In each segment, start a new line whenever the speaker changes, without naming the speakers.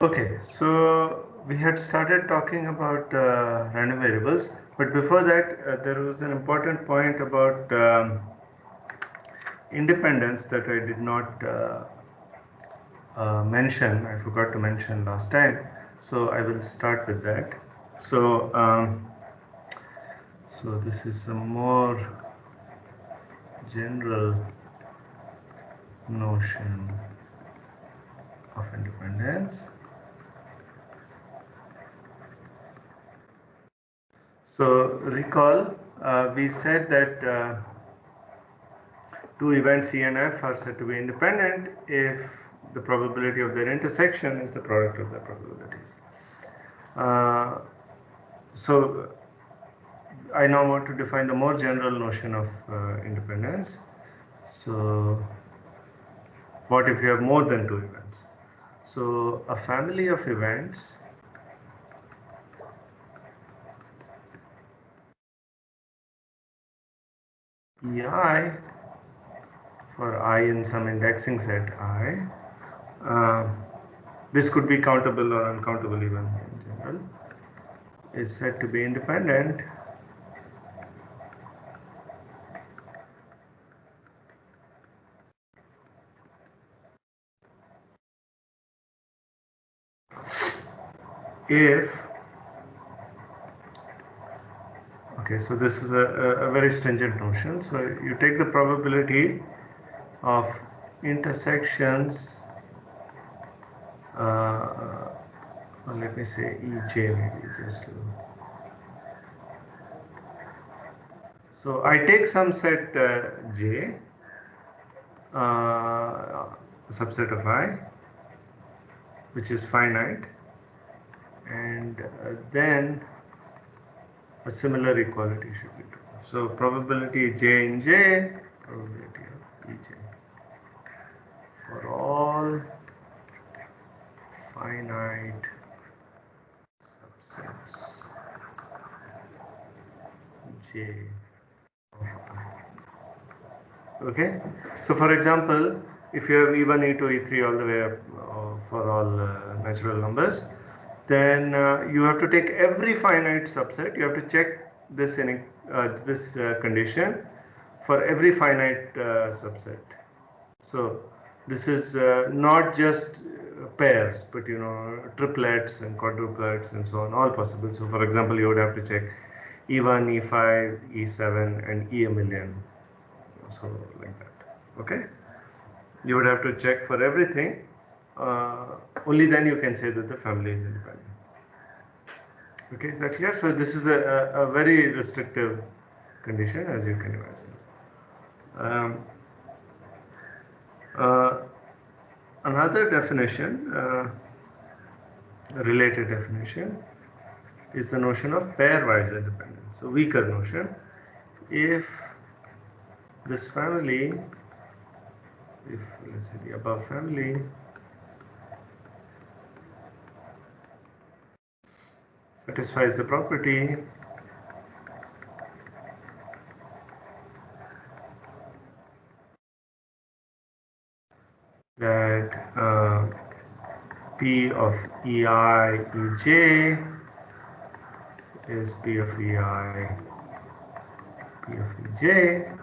Okay, so we had started talking about random variables, but before that, there was an important point about independence that I did not mention. I forgot to mention last time, so I will start with that. So, so this is a more general notion of independence. So recall, we said that two events E and F are said to be independent if the probability of their intersection is the product of their probabilities. So I now want to define the more general notion of independence. So what if you have more than two events? So a family of events EI for I in some indexing set I, this could be countable or uncountable even in general, is said to be independent if, okay, so this is a very stringent notion. So you take the probability of intersections, let me say EJ maybe just to. So I take some set J, subset of I, which is finite, and then a similar equality should be true. So probability J in J, probability of EJ for all finite subsets J of I. Okay, so for example, if you have E1, E2, E3 all the way up for all natural numbers, then you have to take every finite subset. You have to check this in this condition for every finite subset. So this is not just pairs, but triplets and quadruplets and so on, all possible. So for example, you would have to check E1, E5, E7, and E a million. So like that. Okay. You would have to check for everything. Only then you can say that the family is independent. Okay, is that clear? So this is a very restrictive condition, as you can imagine. Another definition, a related definition, is the notion of pairwise independence, a weaker notion. If this family, if let's say the above family satisfies the property that P of EI EJ is P of EI P of EJ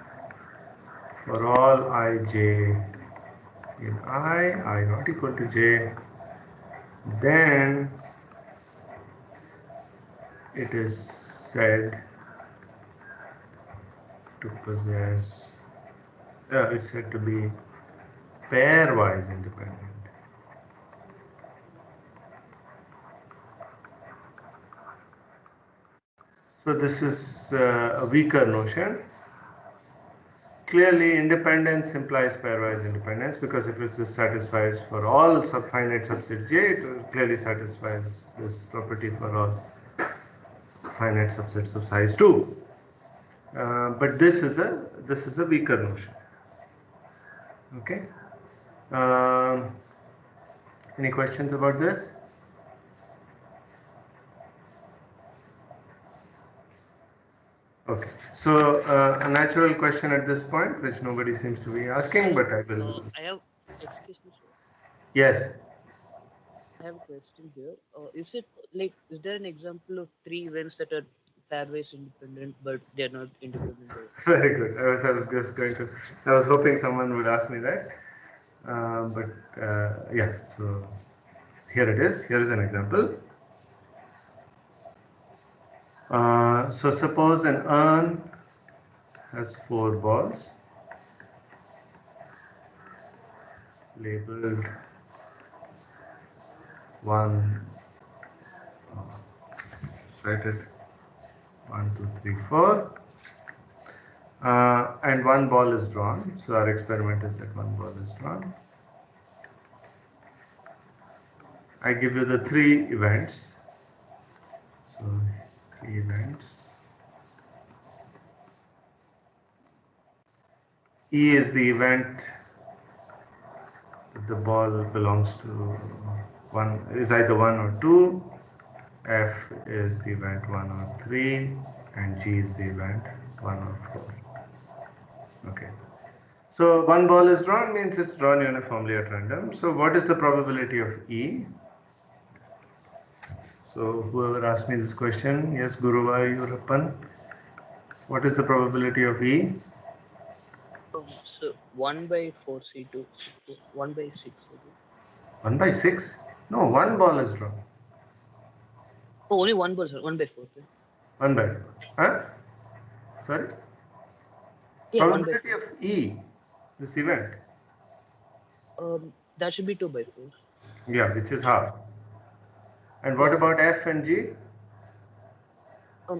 for all ij in I not equal to j, then it is said to possess, it's said to be pairwise independent. So this is a weaker notion. Clearly, independence implies pairwise independence because if it satisfies for all finite subsets J, it clearly satisfies this property for all finite subsets of size 2. But this is a weaker notion. Okay. Any questions about this? Okay. So a natural question at this point, which nobody seems to be asking, but I will.
I have, excuse me, sir.
Yes.
I have a question here. Is it like, is there an example of three events that are pairwise independent, but they're not independent?
Very good. I was just going to. I was hoping someone would ask me that. Yeah. So here it is. Here is an example. So suppose an urn has 4 balls labeled 1. Let's write it 1, 2, 3, 4. And 1 ball is drawn. So our experiment is that 1 ball is drawn. I give you the 3 events. So 3 events. E is the event that the ball belongs to is either 1 or 2. F is the event 1 or 3, and G is the event 1 or 4. Okay. So 1 ball is drawn means it's drawn uniformly at random. So what is the probability of E? So whoever asked me this question, yes, Guruvayurappan, what is the probability of E?
So 1 by 4 C2, 1 by 6.
1 by 6? No, 1 ball is drawn.
Oh, only 1 ball, sir. 1 by 4. Sir.
1 by 4. Huh? Sorry?
Yeah,
probability of E, this event.
That should be 2 by 4.
Yeah, which is half. And what about F and G?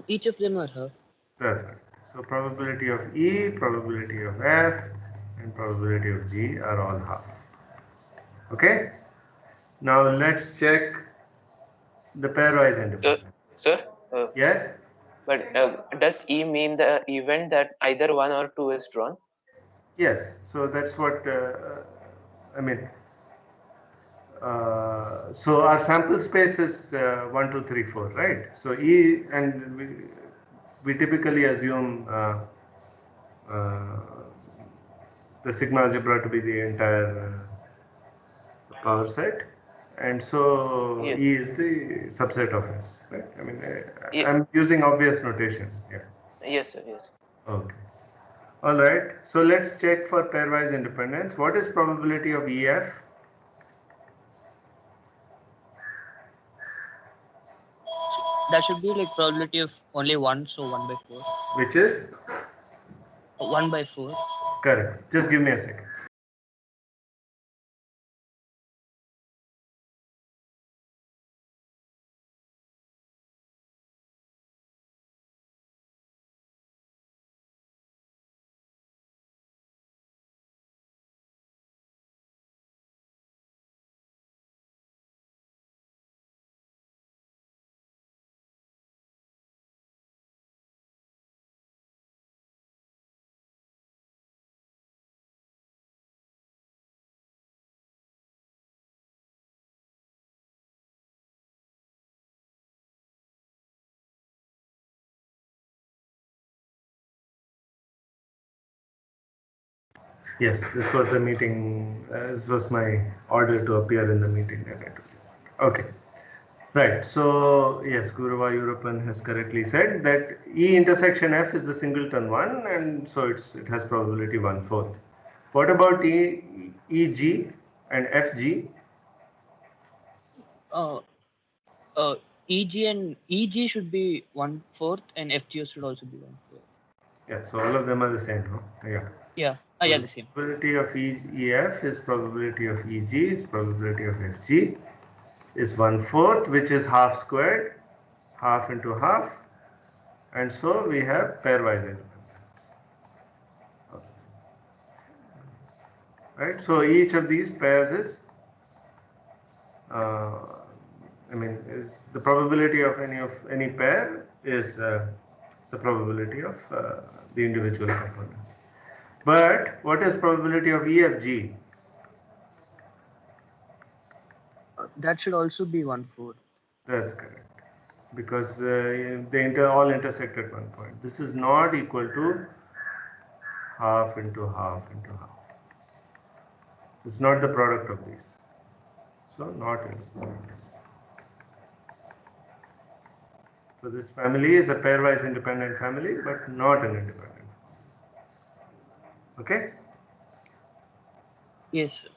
Each of them are half.
That's right. So probability of E, probability of F, and probability of G are all half. Okay? Now let's check the pairwise independence.
Sir?
Yes?
But does E mean the event that either 1 or 2 is drawn?
Yes. So that's what I mean. So our sample space is 1, 2, 3, 4, right? So E, and we typically assume the sigma algebra to be the entire power set, and so
Yes.
E is the subset of S, right? I mean, I'm using obvious notation. Yeah.
Yes, sir. Yes.
Okay. All right. So let's check for pairwise independence. What is probability of EF?
That should be like probability of only 1, so 1 by 4.
Which is?
1 by 4.
Correct. Just give me a second. Yes, this was the meeting. This was my order to appear in the meeting that I told you. Okay. Right. So yes, Guruvayurappan has correctly said that E intersection F is the singleton one, and so it has probability 1/4. What about EG and FG?
EG should be 1/4 and FG should also be 1/4.
Yeah. So all of them are the same, no? Yeah.
Yeah.
So
Yeah, the same.
Probability of EF is probability of EG is probability of FG is 1/4, which is half squared, half into half, and so we have pairwise independence. Right. So each of these pairs is, is the probability of any pair is the probability of the individual component. But what is probability of EFG?
That should also be 1/4.
That's correct, because they all intersect at one point. This is not equal to half into half into half. It's not the product of these. So not independent. So this family is a pairwise independent family, but not an independent. Okay?
Yes, sir.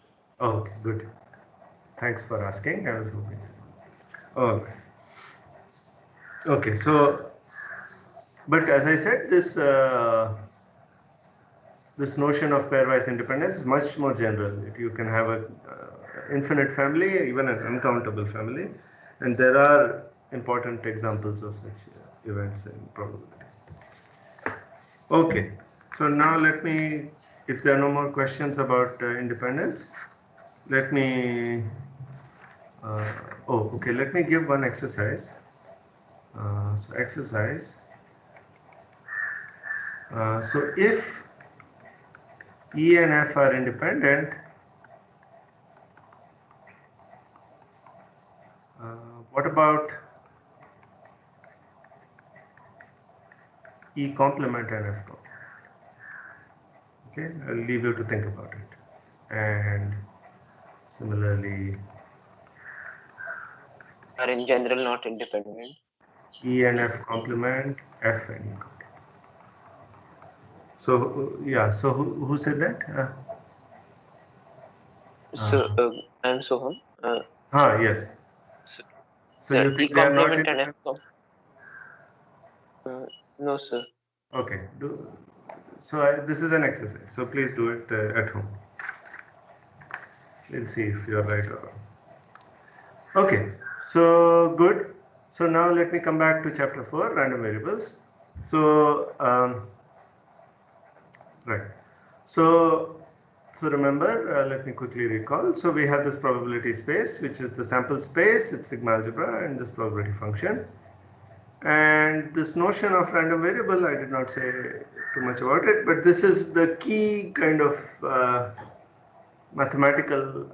Okay, good. Thanks for asking. I was hoping so. Okay. Okay, so, but as I said, this notion of pairwise independence is much more general. You can have an infinite family, even an uncountable family, and there are important examples of such events in probability. Okay, so now let me, if there are no more questions about independence, let me, let me give one exercise. So exercise, so if E and F are independent, what about E complement and F complement? Okay, I'll leave you to think about it. And similarly,
Are in general not independent.
E and F complement, F and E complement. So yeah, so who said that?
So I'm Soham.
Yes.
So,
So you
E
think they are not
complement and F
independent?
no, sir.
Okay. So this is an exercise. So please do it at home. We'll see if you're right or wrong. Okay. So good. So now let me come back to chapter 4, random variables. So right. So remember, let me quickly recall. So we have this probability space, which is the sample space, it's sigma algebra, and this probability function. And this notion of random variable, I did not say too much about it, but this is the key kind of mathematical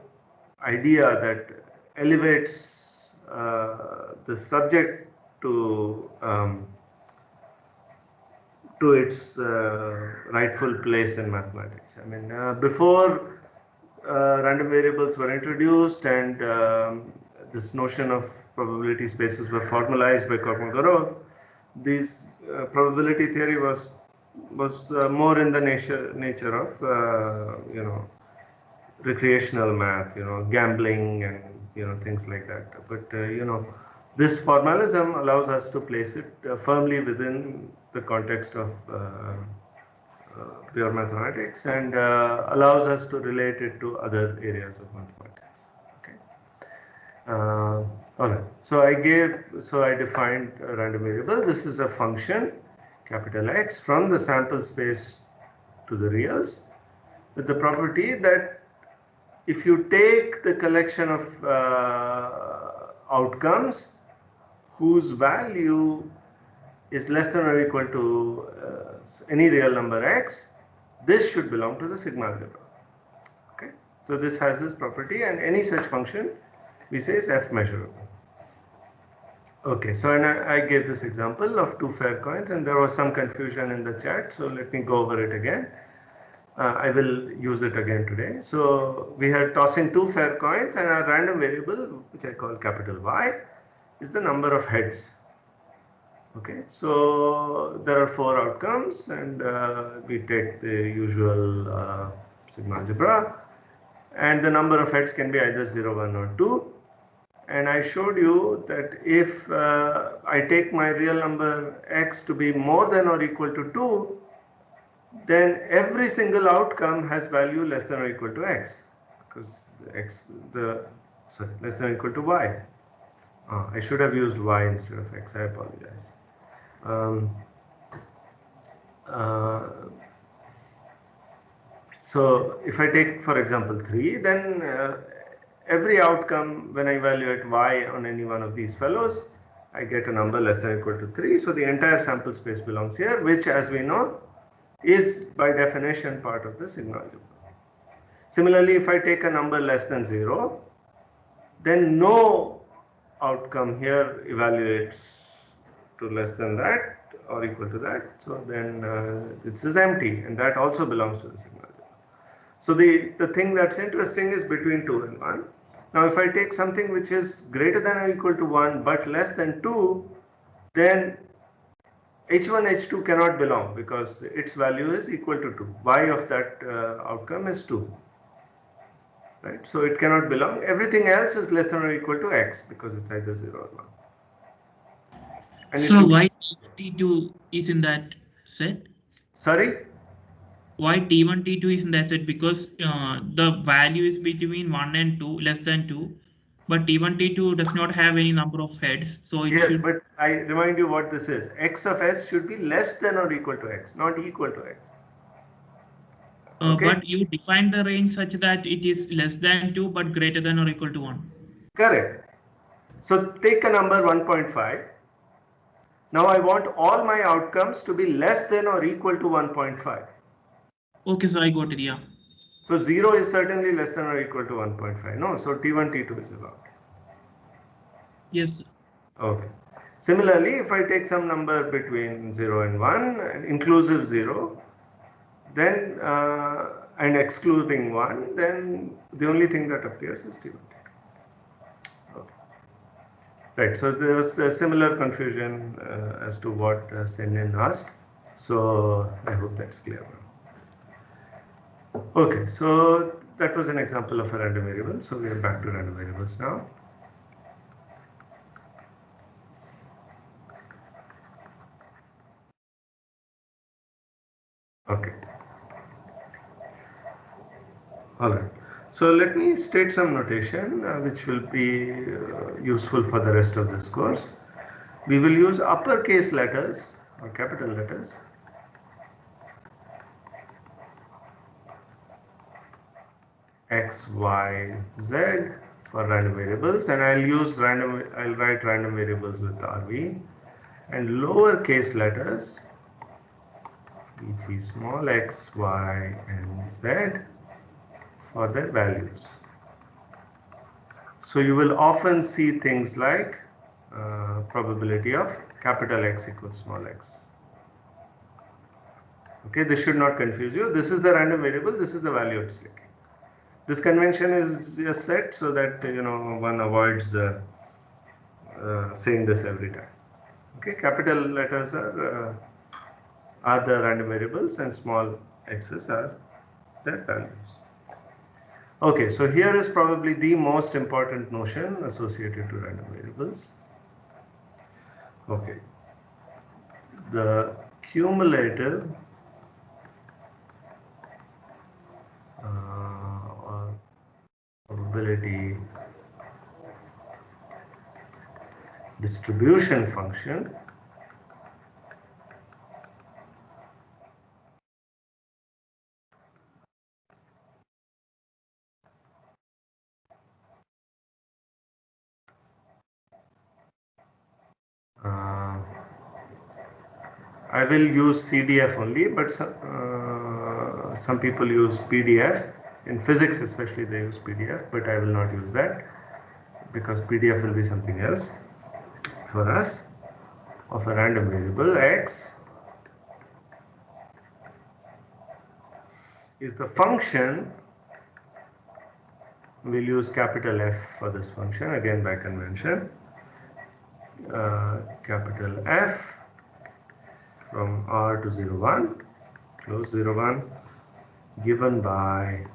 idea that elevates the subject to its rightful place in mathematics. I mean, before random variables were introduced and this notion of probability spaces were formalized by Kolmogorov, this probability theory was more in the nature of recreational math, gambling and things like that. But this formalism allows us to place it firmly within the context of pure mathematics and allows us to relate it to other areas of mathematics. Okay. All right. So I defined a random variable. This is a function, capital X, from the sample space to the reals, with the property that if you take the collection of outcomes whose value is less than or equal to any real number x, this should belong to the sigma algebra. Okay, so this has this property, and any such function we say is f measurable. Okay, so and I gave this example of two fair coins, and there was some confusion in the chat, so let me go over it again. I will use it again today. So we are tossing two fair coins, and our random variable, which I call capital Y, is the number of heads. Okay, so there are four outcomes, and we take the usual sigma algebra, and the number of heads can be either 0, 1 or 2. And I showed you that if I take my real number x to be more than or equal to 2, then every single outcome has value less than or equal to x, because less than or equal to y. I should have used y instead of x, I apologize. So if I take, for example, 3, then every outcome, when I evaluate y on any one of these fellows, I get a number less than or equal to 3. So the entire sample space belongs here, which, as we know, is by definition part of the sigma algebra. Similarly, if I take a number less than 0, then no outcome here evaluates to less than that or equal to that. So then this is empty, and that also belongs to the sigma algebra. So the thing that's interesting is between 2 and 1. Now, if I take something which is greater than or equal to 1 but less than 2, then H1, H2 cannot belong because its value is equal to 2. Y of that outcome is 2. Right? So it cannot belong. Everything else is less than or equal to X because it's either 0 or 1. And
So why T2 is in that set?
Sorry?
Why T1, T2 is in that set? Because the value is between 1 and 2, less than 2. But T1, T2 does not have any number of heads. So it
Yes,
should.
but I remind you what this is. X of S should be less than or equal to X, not equal to X. Okay?
But you define the range such that it is less than 2 but greater than or equal to 1.
Correct. So take a number 1.5. Now I want all my outcomes to be less than or equal to 1.5.
Okay, so I got it, yeah.
So 0 is certainly less than or equal to 1.5. No, so T1, T2 is allowed.
Yes.
Okay. Similarly, if I take some number between 0 and 1, inclusive 0, then and excluding 1, then the only thing that appears is T1, T2. Okay. Right, so there was a similar confusion as to what Senin asked. So I hope that's clear now. Okay, so that was an example of a random variable. So we are back to random variables now. Okay. All right. So let me state some notation which will be useful for the rest of this course. We will use uppercase letters or capital letters. X, Y, Z for random variables, and I'll write random variables with RV, and lowercase letters, e.g. small x, y, and z for their values. So you will often see things like probability of capital X equals small x. Okay, this should not confuse you. This is the random variable, this is the value it's taking. This convention is just set so that one avoids saying this every time. Okay, capital letters are the random variables and small x's are their values. Okay, so here is probably the most important notion associated to random variables. Okay, the cumulative or probability distribution function I will use CDF only, but some people use PDF. In physics especially they use PDF, but I will not use that because PDF will be something else for us. Of a random variable x is the function. We'll use capital F for this function again by convention. Capital F from R to 0, 1, close 0, 1, given by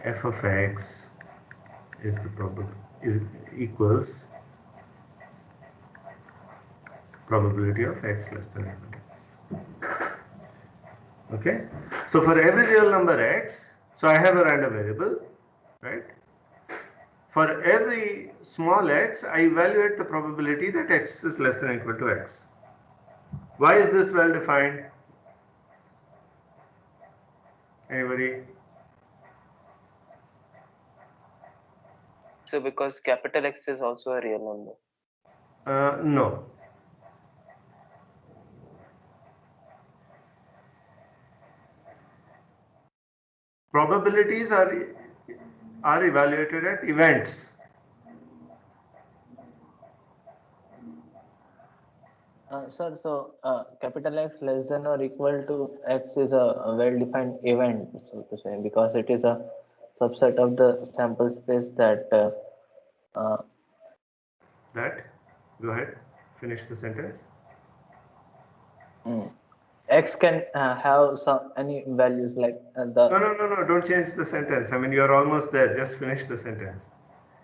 f of x is equals probability of x less than equal to x. Okay, so for every real number x, so I have a random variable, right? For every small x, I evaluate the probability that x is less than or equal to x. Why is this well defined? Anybody?
So because capital X is also a real number.
No. Probabilities are evaluated at events.
Sir, so capital X less than or equal to X is a well-defined event, so to say, because it is a subset of the sample space that
That, go ahead, finish the sentence.
X can have some any values like
No, don't change the sentence. I mean, you're almost there. Just finish the sentence.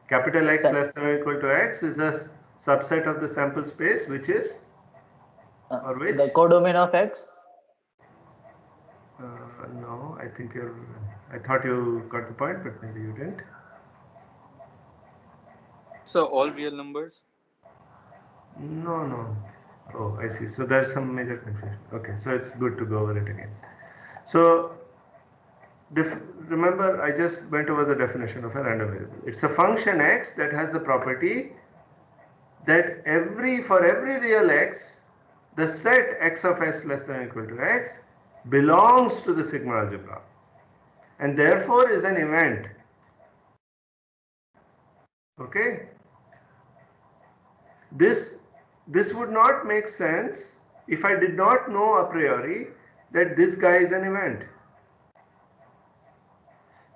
Capital X less than or equal to X is a subset of the sample space, which is, or which?
the codomain of X.
No, I thought you got the point, but maybe you didn't.
So all real numbers?
No. Oh, I see. So there's some major confusion. Okay, so it's good to go over it again. So remember, I just went over the definition of a random variable. It's a function x that has the property that for every real x, the set x of s less than or equal to x belongs to the sigma algebra and therefore is an event. Okay? This would not make sense if I did not know a priori that this guy is an event.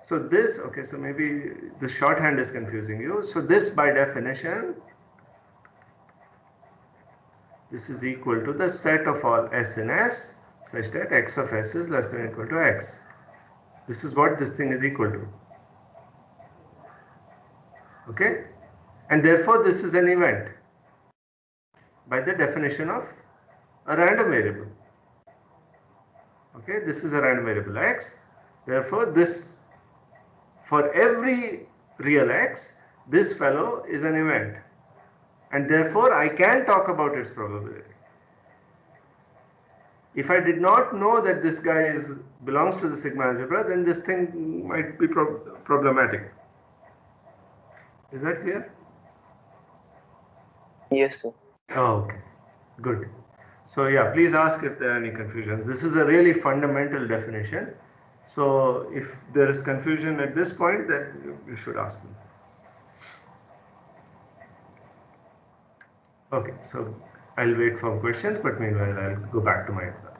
So this, okay, so maybe the shorthand is confusing you. So this by definition, this is equal to the set of all s in S such that x of s is less than or equal to x. This is what this thing is equal to. Okay? And therefore this is an event by the definition of a random variable. Okay, this is a random variable x. Therefore this, for every real x, this fellow is an event. And therefore I can talk about its probability. If I did not know that this guy belongs to the sigma algebra, then this thing might be problematic. Is that clear?
Yes, sir.
Oh, okay, good. So yeah, please ask if there are any confusions. This is a really fundamental definition. So if there is confusion at this point, then you should ask me. Okay, so I'll wait for questions, but meanwhile I'll go back to my example.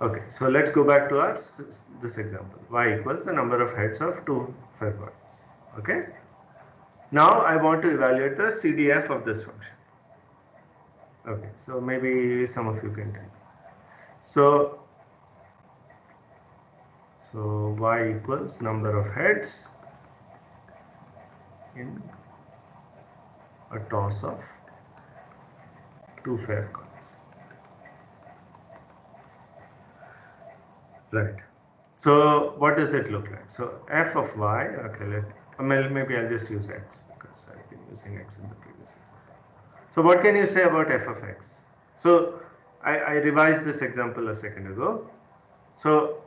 Okay, so let's go back to this example. Y equals the number of heads of two fair coins. Okay. Now I want to evaluate the CDF of this function. Okay, so maybe some of you can tell. So y equals number of heads in a toss of two fair coins. Right. So what does it look like? So f of y, okay, maybe I'll just use x because I've been using x in the previous example. So what can you say about f of x? So I revised this example a second ago. So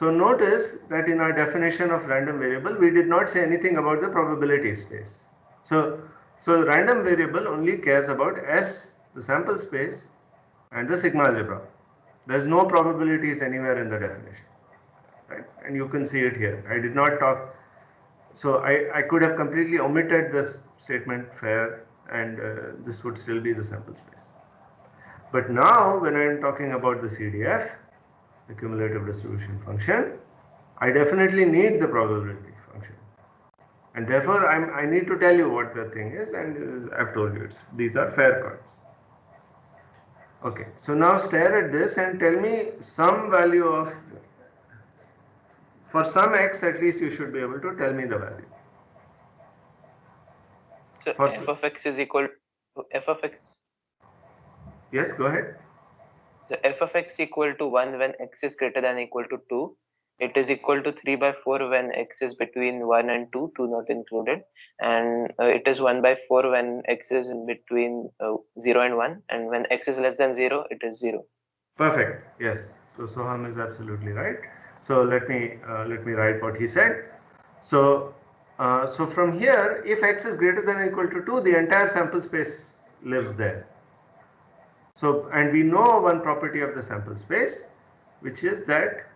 notice that in our definition of random variable, we did not say anything about the probability space. So random variable only cares about S, the sample space, and the sigma algebra. There's no probabilities anywhere in the definition, right? And you can see it here. I did not talk, so I could have completely omitted this statement fair, and this would still be the sample space. But now when I am talking about the CDF, the cumulative distribution function, I definitely need the probability function, and therefore I need to tell you what the thing is, and I've told you these are fair coins. Okay, so now stare at this and tell me some value of, for some x at least you should be able to tell me the value.
So f of x is equal to f of x.
Yes, go ahead.
So f of x equal to 1 when x is greater than or equal to 2. It is equal to 3/4 when x is between 1 and 2, 2 not included. And it is 1/4 when x is in between 0 and 1. And when x is less than 0, it is 0.
Perfect. Yes. So Soham is absolutely right. So let me write what he said. So from here, if x is greater than or equal to 2, the entire sample space lives there. So, and we know one property of the sample space, which is that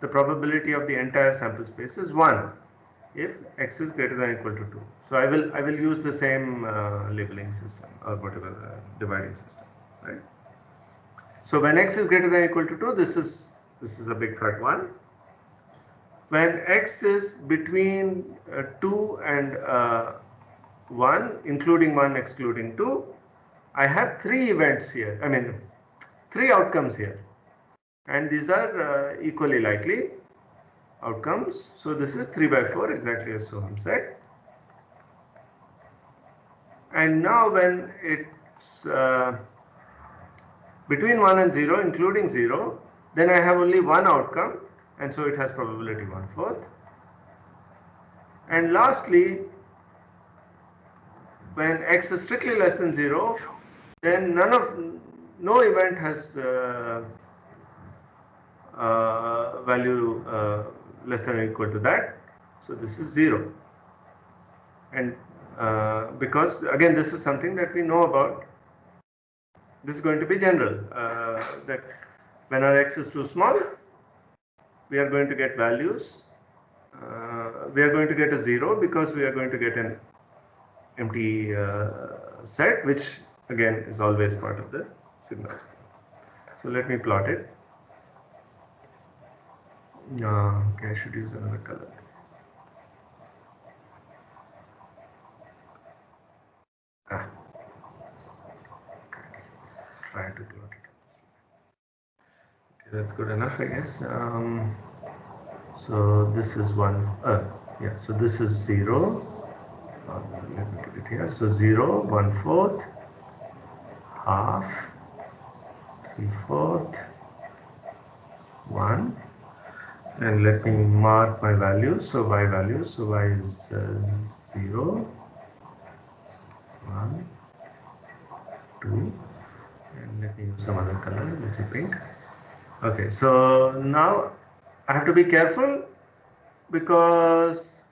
the probability of the entire sample space is 1 if x is greater than or equal to 2. So I will use the same labeling system or whatever dividing system, right? So when x is greater than or equal to 2, this is a big fat 1. When x is between 2 and 1, including 1, excluding 2, I have 3 events here, 3 outcomes here, and these are equally likely outcomes. So this is 3 by 4, exactly as Soham said. And now when it's between 1 and 0, including 0, then I have only one outcome, and so it has probability 1/4. And lastly, when x is strictly less than 0, then no event has value less than or equal to that. So this is 0. And because again this is something that we know about, this is going to be general, that when our x is too small, we are going to get values, we are going to get a 0 because we are going to get an empty set, which again is always part of the signal. So let me plot it. Okay, I should use another color. Okay. Try to plot it. Okay, that's good enough, I guess. So this is 1. Yeah. So this is 0. Let me put it here. So 0, 1/4, half, 3/4, 1. And let me mark my values. So y values. So y is 0, 1, 2, and let me use some other color. Let's say pink. Okay. So now I have to be careful because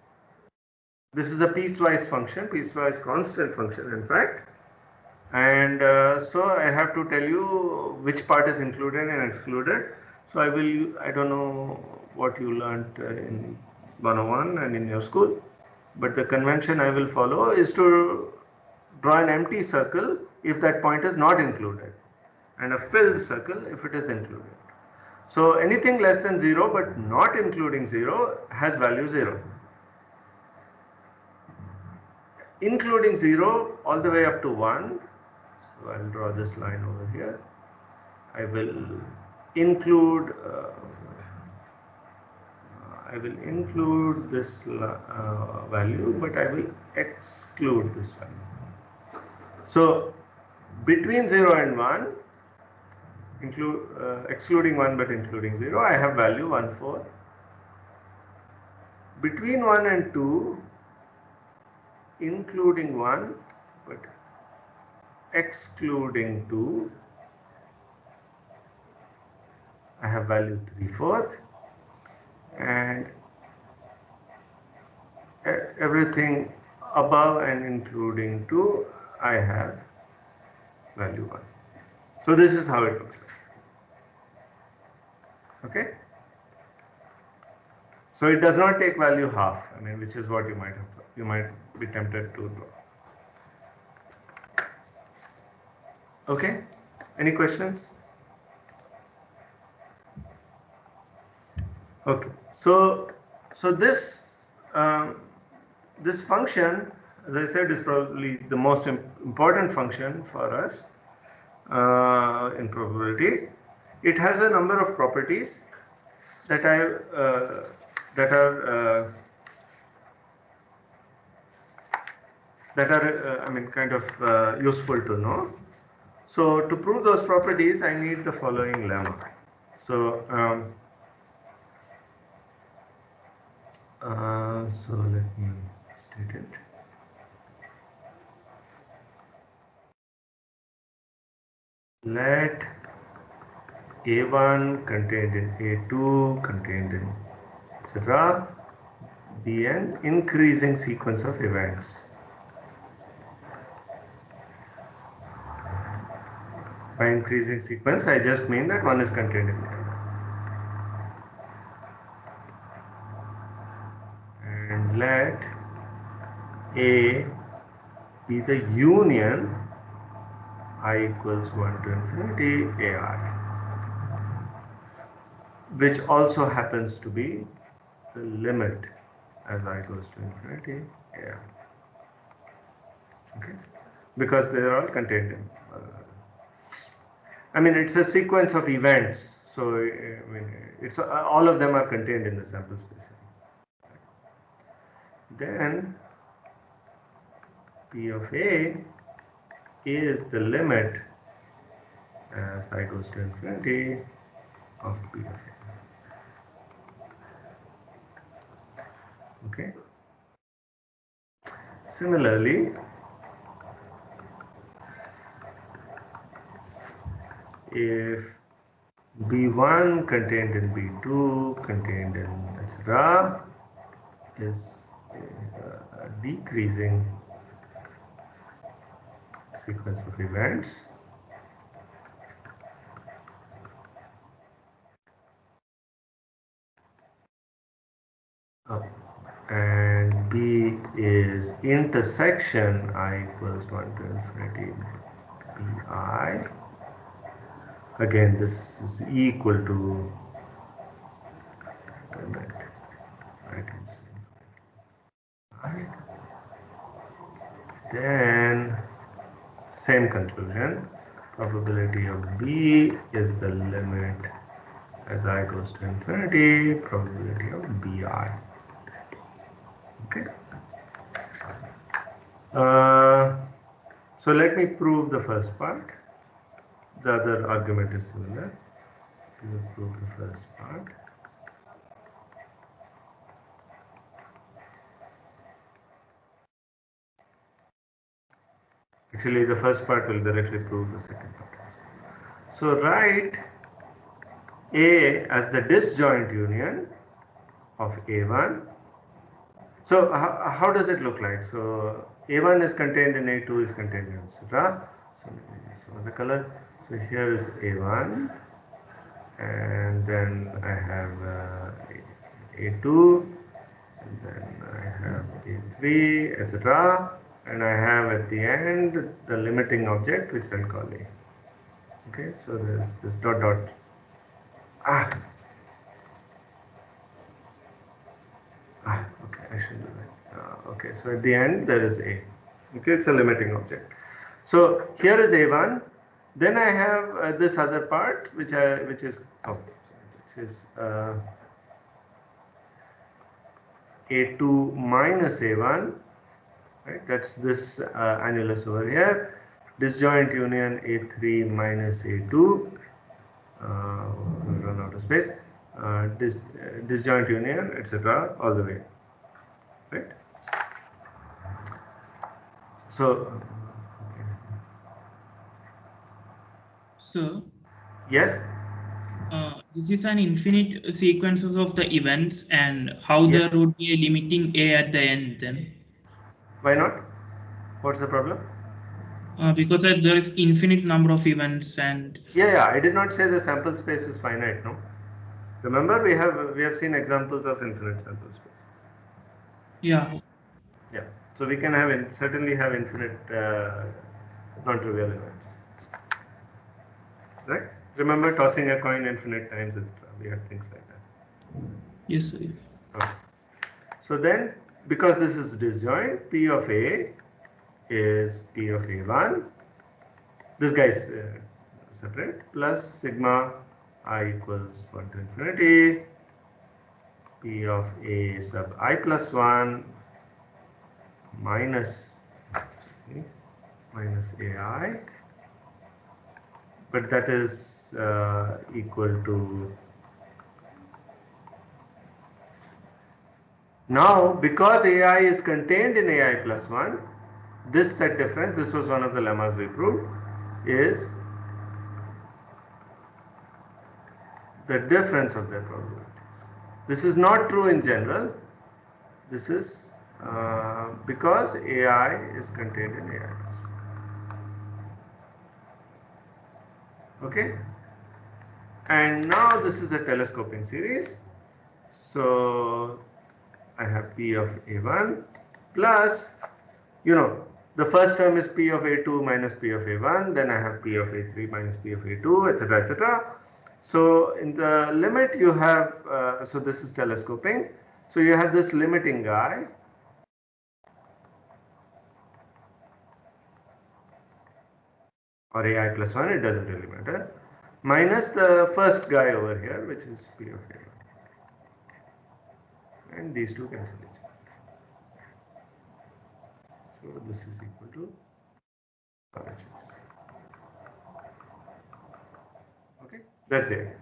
this is a piecewise function, piecewise constant function, in fact. And so I have to tell you which part is included and excluded. So I don't know what you learned in 101 and in your school, but the convention I will follow is to draw an empty circle if that point is not included, and a filled circle if it is included. So anything less than 0 but not including 0 has value 0. Including 0 all the way up to 1. So I'll draw this line over here. I will include this value, but I will exclude this value. So between 0 and 1, excluding 1 but including 0, I have value 1/4. Between 1 and 2, including 1 but excluding 2, I have value 3/4, and everything above and including 2, I have value 1. So this is how it looks like. Okay. So it does not take value half, which is what you might be tempted to draw. Okay. Any questions? Okay. So this this function, as I said, is probably the most important function for us in probability. It has a number of properties that are kind of useful to know. So to prove those properties, I need the following lemma. So so let me state it. Let A1 contained in A2 contained in etc. be an increasing sequence of events. By increasing sequence, I just mean that one is contained in the other. And let A be the union I equals 1 to infinity AI. which also happens to be the limit as I goes to infinity. Yeah. Okay. Because they are all contained in. I mean, it's a sequence of events. So I mean, it's all of them are contained in the sample space. Then P of A is the limit as I goes to infinity of P of A. Okay. Similarly, if B1 contained in B2 contained in etc. is a decreasing sequence of events, and B is intersection I equals 1 to infinity BI. Again, this is equal to limit, right? Then same conclusion. Probability of B is the limit as I goes to infinity, probability of BI. Okay. So let me prove the first part. The other argument is similar. We will prove the first part. Actually, the first part will directly prove the second part. So write A as the disjoint union of A1. So how does it look like? So A1 is contained in A2 is contained in etc. So some other color. So here is A1, and then I have A2, and then I have A3, etc. And I have at the end the limiting object, which I'll call A. Okay, so there's this dot dot. Okay, I should do that. Okay, so at the end there is A. Okay, it's a limiting object. So here is A1. Then I have this other part which is A2 minus A1. Right, that's this annulus over here. Disjoint union A3 minus A2. Run out of space. Disjoint union, etc. all the way. Right. So.
So.
Yes.
This is an infinite sequences of the events, and how
Yes.
there would be a limiting A at the end then?
Why not? What's the problem?
Because there is infinite number of events and.
Yeah, I did not say the sample space is finite, no. Remember, we have seen examples of infinite sample space.
Yeah.
Yeah. So we can have certainly have infinite non-trivial events. Right? Remember tossing a coin infinite times, etc. We had things like that.
Yes, sir.
Okay. So then, because this is disjoint, P of A is P of A1. This guy is separate, plus sigma I equals 1 to infinity P of A sub I plus 1 minus AI, but that is equal to. Now, because AI is contained in AI plus 1, this set difference, this was one of the lemmas we proved, is the difference of their probabilities. This is not true in general. This is because AI is contained in AI plus 1. Okay? And now this is a telescoping series. So I have P of A1 plus, the first term is P of A2 minus P of A1, then I have P of A3 minus P of A2, etc., etc. So in the limit you have, so this is telescoping. So you have this limiting guy. Or AI plus 1, it doesn't really matter. Minus the first guy over here, which is P of A. And these two cancel each other. So this is equal to RHS. Okay, that's it.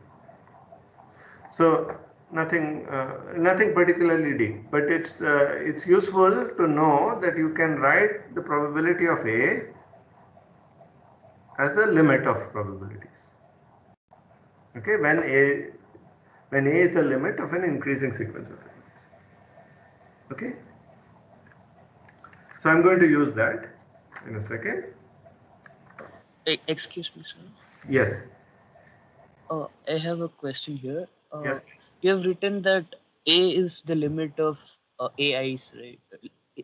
So nothing particularly deep, but it's useful to know that you can write the probability of A as the limit of probabilities. Okay, when A is the limit of an increasing sequence of elements. Okay, so I'm going to use that in a second.
Excuse me, sir.
Yes.
I have a question here.
Yes.
You have written that A is the limit of AIs, right?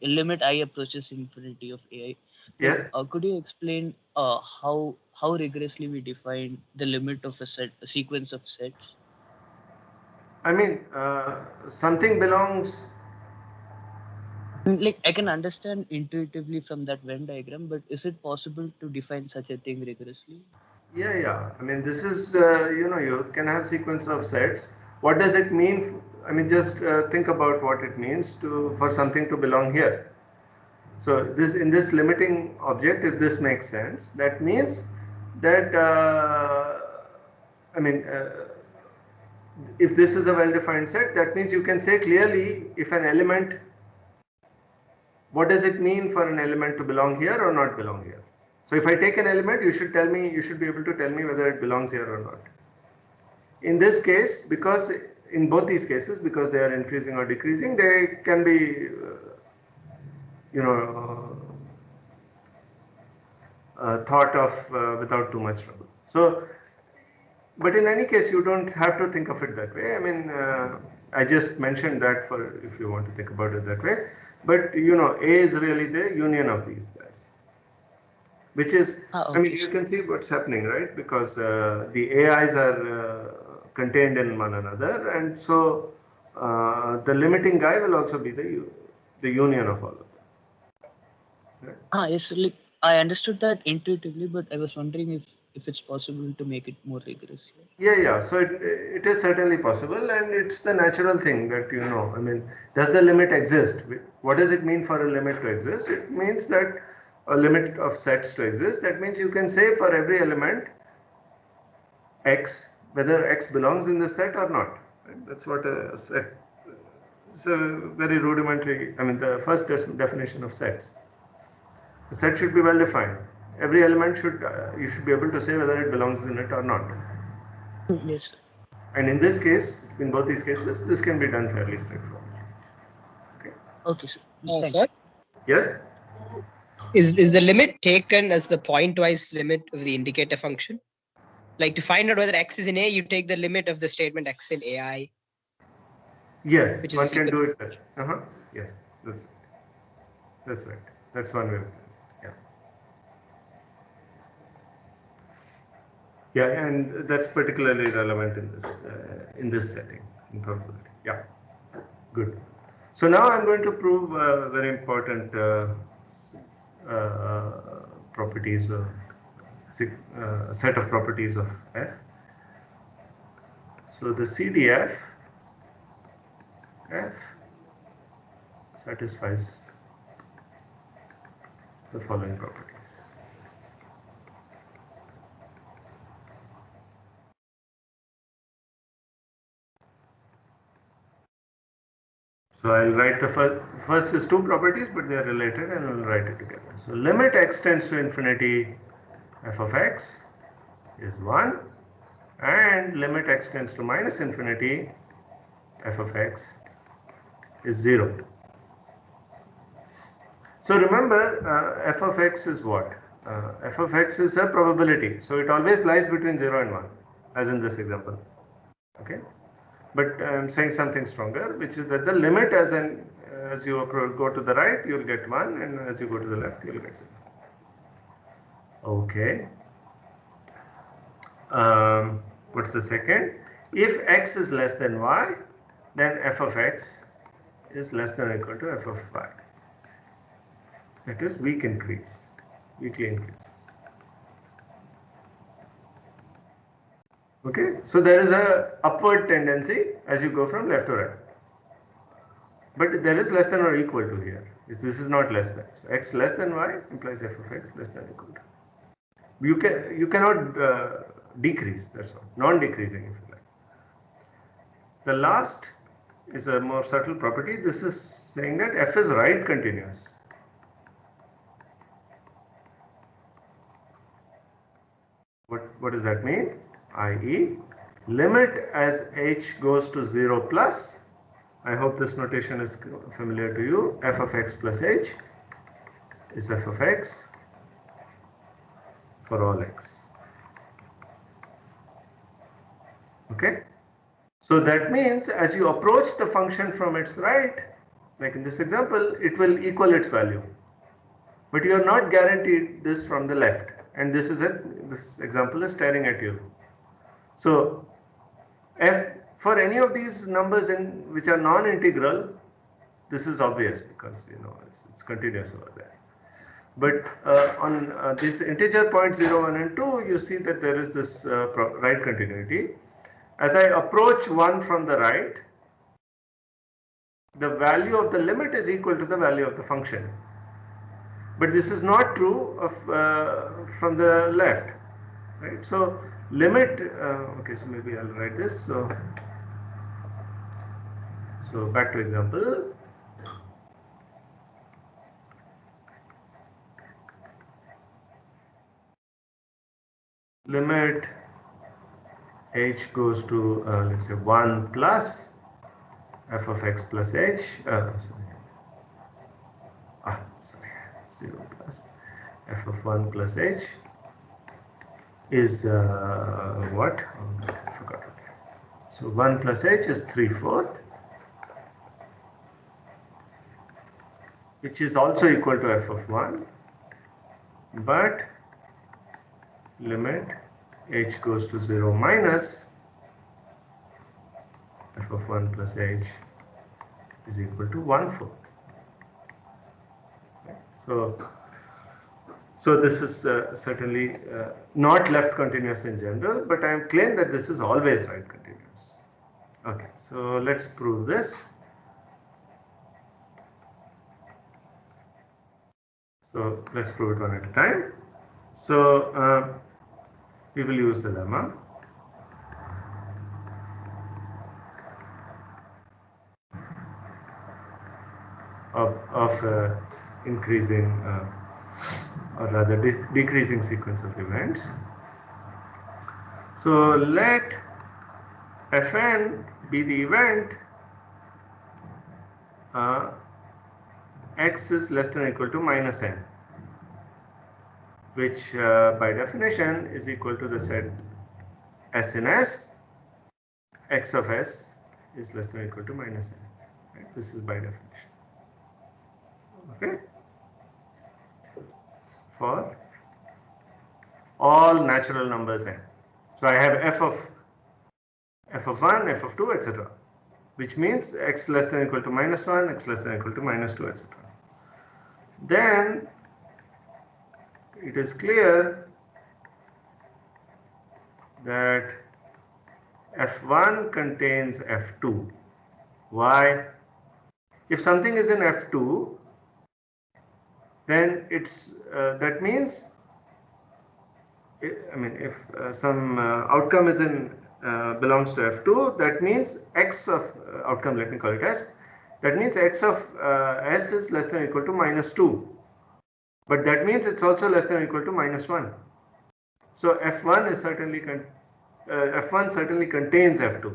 Limit I approaches infinity of AI.
Yes.
Could you explain how rigorously we define the limit of a sequence of sets?
I mean, something belongs.
Like I can understand intuitively from that Venn diagram, but is it possible to define such a thing rigorously?
Yeah. I mean, this is, you can have sequence of sets. What does it mean? I mean, just think about what it means for something to belong here. So in this limiting object, if this makes sense, that means that, if this is a well-defined set, that means you can say clearly if an element, what does it mean for an element to belong here or not belong here? So if I take an element, you should be able to tell me whether it belongs here or not. In this case, because in both these cases, because they are increasing or decreasing, they can be, thought of without too much trouble. So, but in any case, you don't have to think of it that way. I mean, I just mentioned that for if you want to think about it that way. But A is really the union of these guys, which is,
Okay.
I mean, you can see what's happening, right? Because the AIs are contained in one another, and so the limiting guy will also be the union of all of them. Right?
Yes, like I understood that intuitively, but I was wondering if it's possible to make it more rigorously.
Yeah. So it is certainly possible, and it's the natural thing that I mean, does the limit exist? What does it mean for a limit to exist? It means that a limit of sets to exist. That means you can say for every element X, whether X belongs in the set or not. Right? That's what a set. It's a very rudimentary. I mean, the first definition of sets. The set should be well defined. Every element you should be able to say whether it belongs in it or not.
Yes.
And in this case, in both these cases, this can be done fairly straightforward.
Okay, sir. Thank
Sir,
you.
Yes?
is the limit taken as the pointwise limit of the indicator function? Like to find out whether x is in A, you take the limit of the statement x in AI.
Yes,
Which is
one
a
can do
sequence.
it that. Yes, that's right. That's one way. Yeah, and that's particularly relevant in this setting, in probability. Yeah, good. So now I'm going to prove very important properties of set of properties of F. So the CDF F satisfies the following properties. So I'll write the first is two properties, but they are related, and I'll write it together. So limit x tends to infinity f of x is 1, and limit x tends to minus infinity f of x is 0. So remember, f of x is what? F of x is a probability, so it always lies between 0 and 1, as in this example. Okay, but I'm saying something stronger, which is that the limit as you go to the right, you'll get 1, and as you go to the left, you'll get 0. Okay. What's the second? If x is less than y, then f of x is less than or equal to f of y. That is weakly increase. Okay, so there is a upward tendency as you go from left to right. But there is less than or equal to here. This is not less than. So x less than y implies f of x less than or equal to. You cannot decrease. That's all. Non-decreasing, if you like. The last is a more subtle property. This is saying that f is right continuous. What does that mean? I.e., limit as h goes to 0 plus. I hope this notation is familiar to you. F of x plus h is f of x for all x. Okay. So that means as you approach the function from its right, like in this example, it will equal its value. But you are not guaranteed this from the left. And this example is staring at you. So f for any of these numbers which are non-integral, this is obvious because it's continuous over there. But on this integer points 0, 1 and 2, you see that there is this right continuity. As I approach 1 from the right, the value of the limit is equal to the value of the function. But this is not true of from the left, right? So limit, okay, so maybe I'll write this. So back to example. Limit h goes to let's say 1 plus f of x plus h, sorry, 0 plus f of 1 plus h is what? Oh, I forgot it. So 1 plus h is 3/4, which is also equal to f of 1, but limit h goes to 0 minus f of 1 plus h is equal to 1/4. So this is certainly not left continuous in general, but I claim that this is always right continuous. Okay, so let's prove this. So let's prove it one at a time. So we will use the lemma. Of increasing or rather decreasing sequence of events. So let Fn be the event x is less than or equal to minus n, which by definition is equal to the set S in S, x of S is less than or equal to minus n. Right? This is by definition. Okay, for all natural numbers n. So I have f of 1, f of 2, etc., which means x less than or equal to minus 1, x less than or equal to minus 2, etc. Then it is clear that f1 contains f2. Why? If something is in f2, then it's that means, I mean, if some outcome is in belongs to f2, that means x of outcome, let me call it s, that means x of s is less than or equal to minus 2, but that means it's also less than or equal to minus 1. So f1 is certainly f1 certainly contains f2,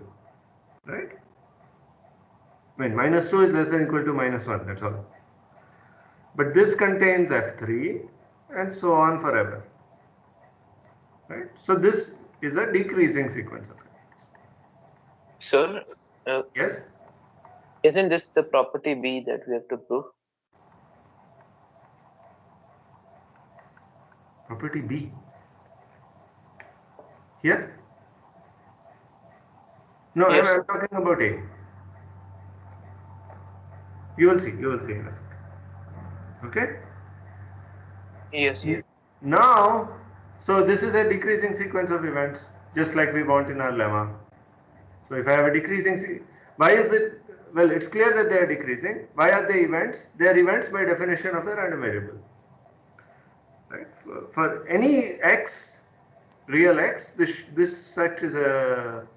right? I mean, minus 2 is less than or equal to minus 1, that's all. But this contains f3 and so on forever, right? So this is a decreasing sequence of events.
Sir,
Yes?
isn't this the property B that we have to prove?
Property B. Here? No,
Yes.
I'm talking about A. You will see in a second. Okay?
Yes.
Now, so this is a decreasing sequence of events, just like we want in our lemma. So if I have a decreasing, why is it? Well, it's clear that they are decreasing. Why are they events? They are events by definition of a random variable. Right? For any x, real x, this set is a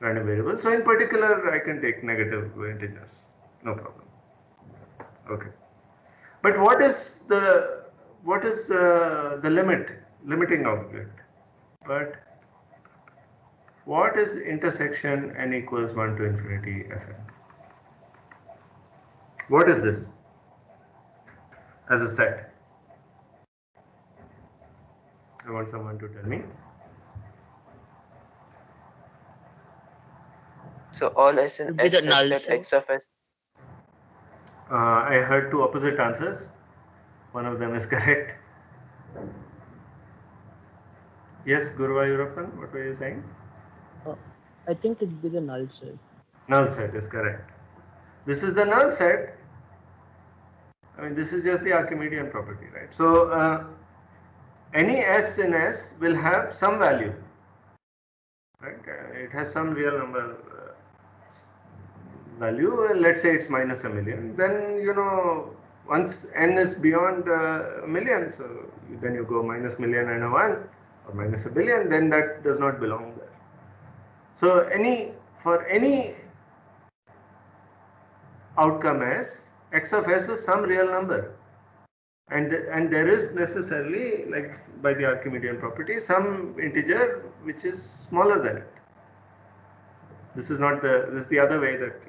random variable. So in particular, I can take negative integers, no problem. Okay. But what is the limiting object? But what is intersection n equals 1 to infinity fn? What is this as a set? I want someone to tell me.
So all S and
Would be
S
the
such
null
that
set.
X of S.
I heard two opposite answers. One of them is correct. Yes, Guruvayurappan, what were you saying?
I think it would be the null set.
Null set is correct. This is the null set. I mean, this is just the Archimedean property, right? So any S in S will have some value, right? It has some real number value. Let's say it's minus a million. Then, you know, once n is beyond a million, so then you go minus million and a 1 or minus a billion, then that does not belong there. So for any outcome S, x of S is some real number. And there is necessarily, like by the Archimedean property, some integer which is smaller than it. This is the other way that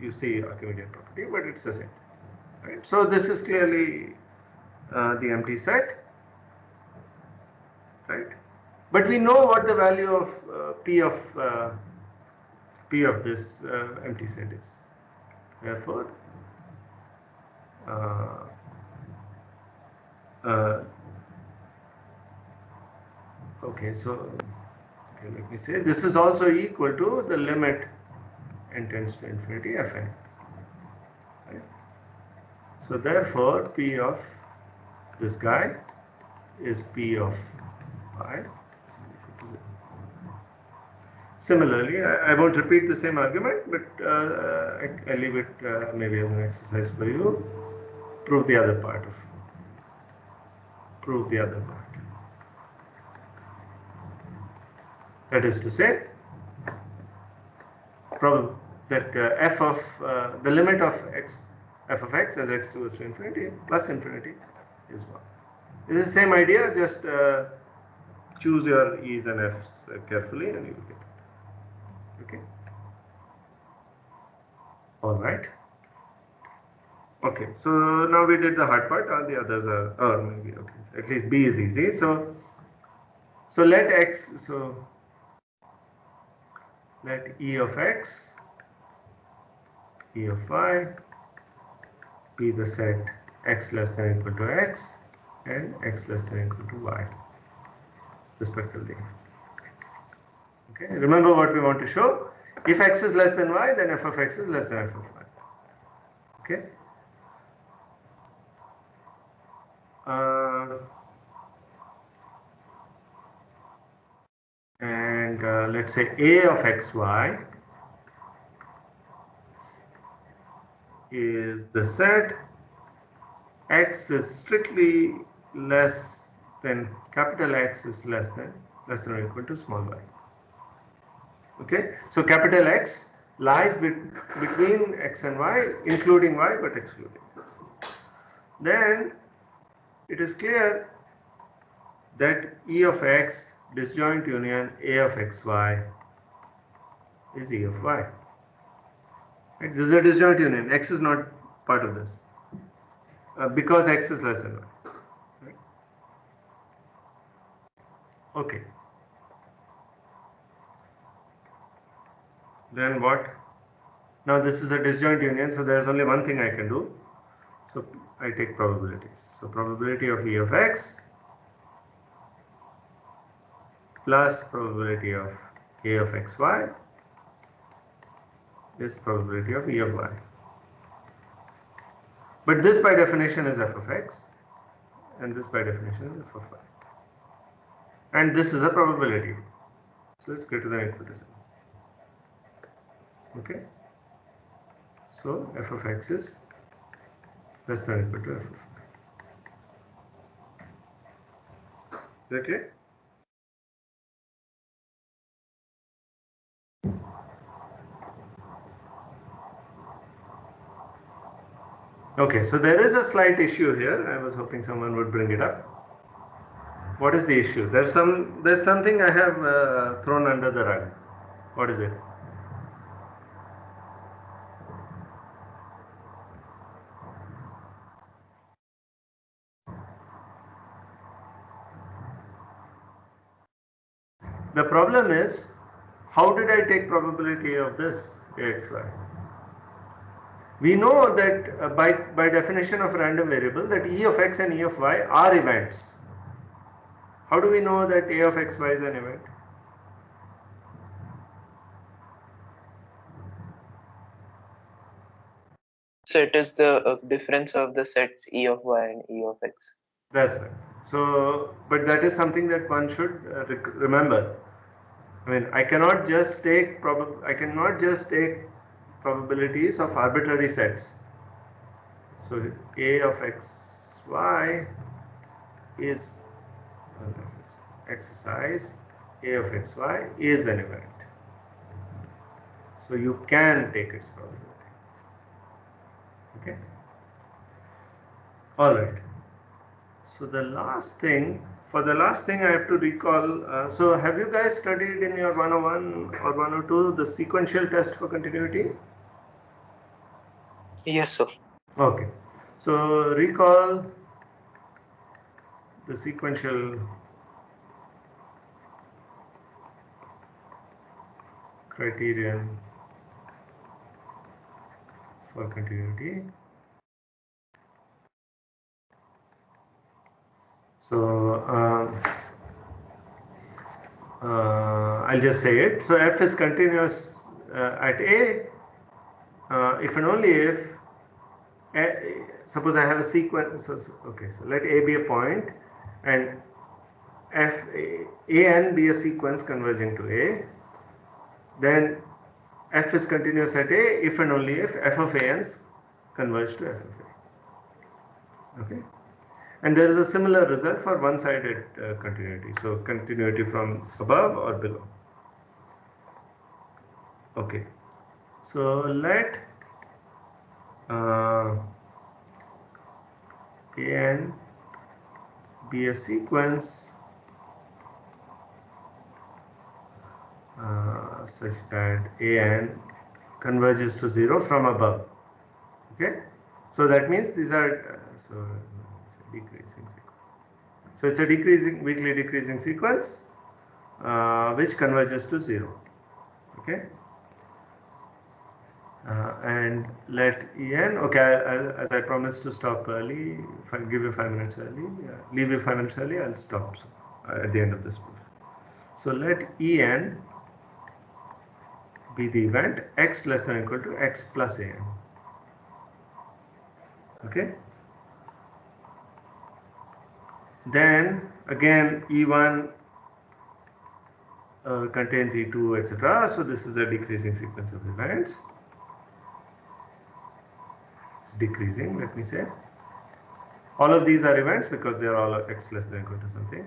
you see Archimedean property, but it's the same. Right? So this is clearly the empty set, right? But we know what the value of P of this empty set is. Therefore, okay, so let me say this is also equal to the limit n tends to infinity fn. Right? So therefore, P of this guy is P of I. Similarly, I won't repeat the same argument, but I leave it maybe as an exercise for you. Prove the other part. That is to say, that f of the limit of f of x as x goes to infinity plus infinity is 1. This is the same idea, just choose your e's and f's carefully and you will get it. Okay. All right. Okay, so now we did the hard part. All the others are, or maybe okay. At least B is easy. So let E of x, E of y be the set x less than or equal to x and x less than or equal to y, respectively. Okay, remember what we want to show. If x is less than y, then f of x is less than f of y. Okay. And let's say a of xy is the set x is strictly less than capital X is less than or equal to small y. Okay, so capital X lies between x and y, including y but excluding x. Then it is clear that E of x disjoint union A of xy is E of y. Right? This is a disjoint union. X is not part of this because x is less than y. Right? Okay. Then what? Now this is a disjoint union, so there is only one thing I can do. So I take probabilities. So probability of E of x plus probability of A of xy is probability of E of y. But this by definition is f of x, and this by definition is f of y. And this is a probability. So it's greater than or equal to 0. Okay. So f of x is less than or equal to f of y. Is that clear? Okay, so there is a slight issue here. I was hoping someone would bring it up. What is the issue? There's something I have thrown under the rug. What is it? The problem is, how did I take probability of this AXY? We know that by definition of random variable that E of x and E of y are events. How do we know that A of xy is an event?
So it is the difference of the sets E of y and E of x.
That's right. So, but that is something that one should remember. I mean, I cannot just take probabilities of arbitrary sets. So A of xy is exercise A of xy is an event. So you can take its probability. Okay. All right. So the last thing I have to recall. So have you guys studied in your 101 or 102 the sequential test for continuity?
Yes, sir.
Okay. So recall the sequential criterion for continuity. So I'll just say it. So f is continuous at A if and only if suppose I have a sequence. Okay, so let A be a point and an be a sequence converging to A. Then f is continuous at A if and only if f of an's converge to f of A. Okay. And there is a similar result for one-sided continuity. So continuity from above or below. Okay. So let an be a sequence such that an converges to 0 from above. Okay. So that means these are so it's a decreasing sequence. So it's a weakly decreasing sequence which converges to 0. Okay. And let en, okay, as I promised to stop early, if I give you 5 minutes early, leave you 5 minutes early, I'll stop at the end of this proof. So let en be the event x less than or equal to x plus an. Okay. Then again E1 contains E2, etc. So this is a decreasing sequence of events. It's decreasing, let me say. All of these are events because they are all x less than or equal to something.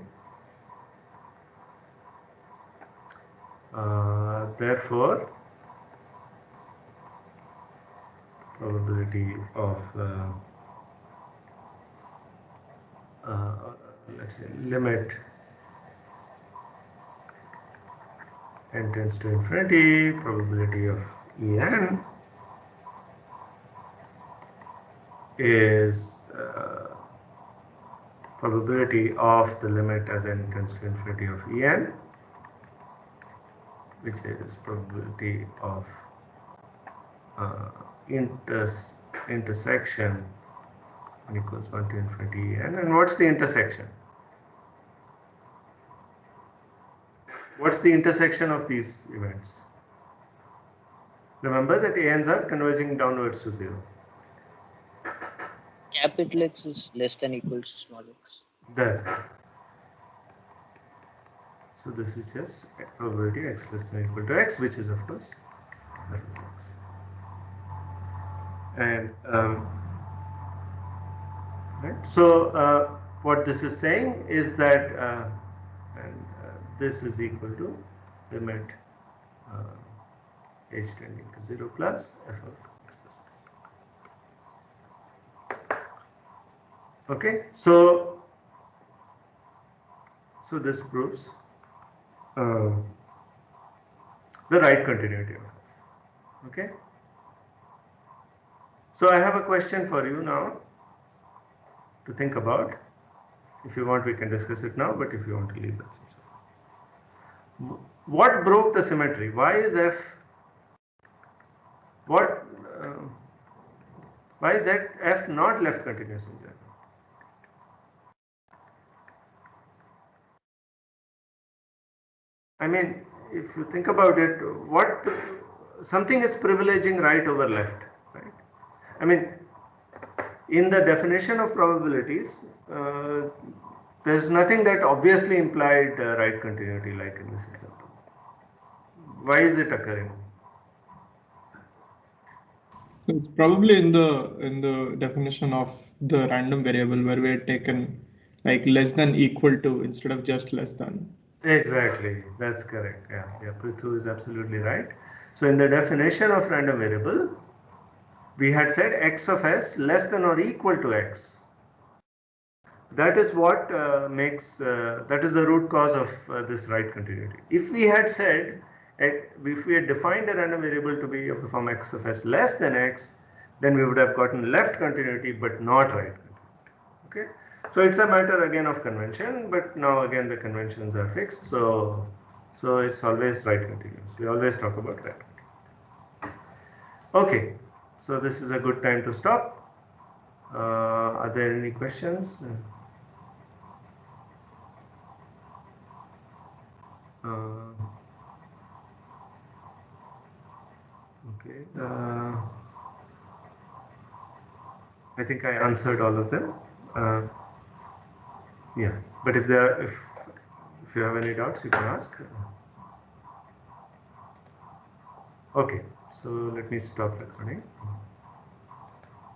Therefore, probability of let's say limit n tends to infinity, probability of En is probability of the limit as n tends to infinity of En, which is probability of intersection n equals 1 to infinity En. And what's the intersection? What's the intersection of these events? Remember that ANs are converging downwards to 0.
Capital X is less than equal to small x.
That's it. So this is just probability x less than or equal to x, which is of course f of x. And right. So what this is saying is that this is equal to limit h tending to 0 plus f of x plus x. Okay, so this proves the right continuity of f. Okay. So I have a question for you now to think about. If you want, we can discuss it now, but if you want to leave, that's also. What broke the symmetry? Why is f? Why is that f not left continuous in general? I mean, if you think about it, something is privileging right over left, right? I mean, in the definition of probabilities, there's nothing that obviously implied right continuity like in this example. Why is it occurring?
So it's probably in the definition of the random variable where we had taken like less than equal to instead of just less than.
Exactly, that's correct. Yeah, Prithu is absolutely right. So in the definition of random variable, we had said x of s less than or equal to x. That is what that is the root cause of this right continuity. If we had said, if we had defined a random variable to be of the form x of s less than x, then we would have gotten left continuity but not right continuity. Okay, so it's a matter again of convention, but now again the conventions are fixed, so it's always right continuous. We always talk about right continuity. Okay, so this is a good time to stop. Are there any questions? Okay. I think I answered all of them. Yeah, but if you have any doubts, you can ask. Okay, so let me stop recording.